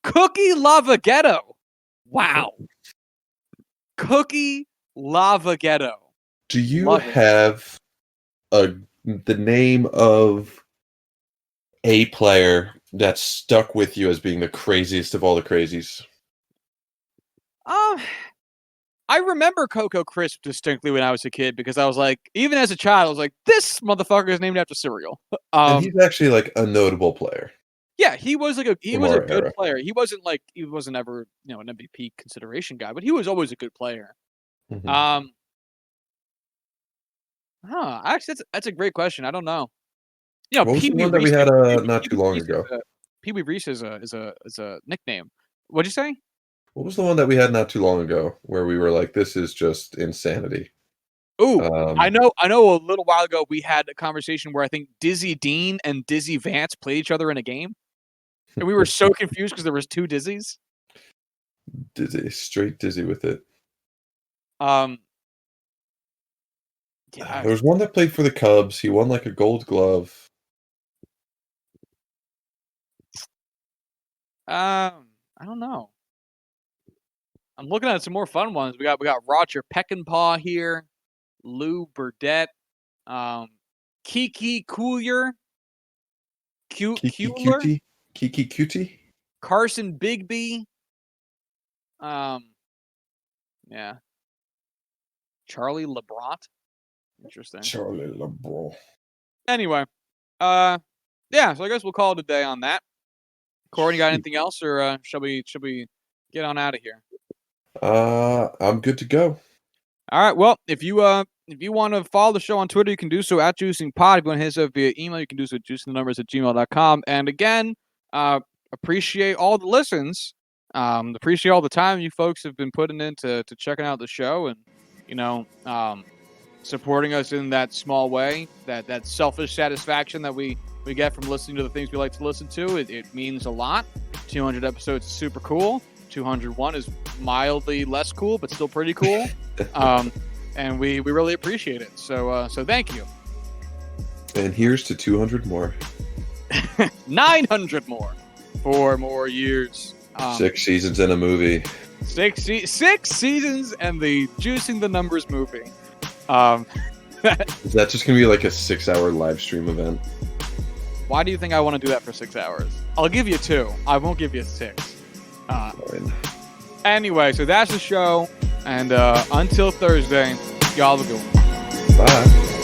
Cookie Lavagetto. Wow. Cookie Lavagetto. Do you have the name of a player that stuck with you as being the craziest of all the crazies? I remember Coco Crisp distinctly when I was a kid because I was like, even as a child, I was like, this motherfucker is named after cereal. And he's actually like a notable player. Yeah, he was a good era. player. He wasn't ever, an MVP consideration guy, but he was always a good player. Mm-hmm. Actually, that's a great question. I don't know. What was the one that we had not too long ago? Pee Wee Reese is a nickname. What'd you say? What was the one that we had not too long ago where we were like, this is just insanity? Ooh, I know a little while ago we had a conversation where I think Dizzy Dean and Dizzy Vance played each other in a game. And we were so confused because there was 2 Dizzies. Straight dizzy with it. Yeah. There was one that played for the Cubs. He won like a Gold Glove. I don't know. I'm looking at some more fun ones. We got Roger Peckinpah here, Lou Burdett, Kiki Coolier, Kiki Cutie, Carson Bigby, yeah, Charlie LeBron. Interesting. Charlie LeBron. Anyway, yeah. So I guess we'll call it a day on that. Corey, you got anything else, or shall we get on out of here? I'm good to go. All right. Well, if you want to follow the show on Twitter, you can do so at JuicingPod. If you want to hit us up via email, you can do so at juicingthenumbers@gmail.com. And again, appreciate all the listens. Appreciate all the time you folks have been putting into checking out the show and, supporting us in that small way, that selfish satisfaction that we get from listening to the things we like to listen to. It means a lot. 200 episodes is super cool. 201 is mildly less cool, but still pretty cool. And we really appreciate it. So thank you. And here's to 200 more. 900 more. 4 more years. 6 seasons and a movie. 6 seasons and the Juicing the Numbers movie. Is that just going to be like a 6-hour live stream event? Why do you think I want to do that for 6 hours? I'll give you 2. I won't give you 6. Anyway, so that's the show. And until Thursday, y'all have a good one. Bye.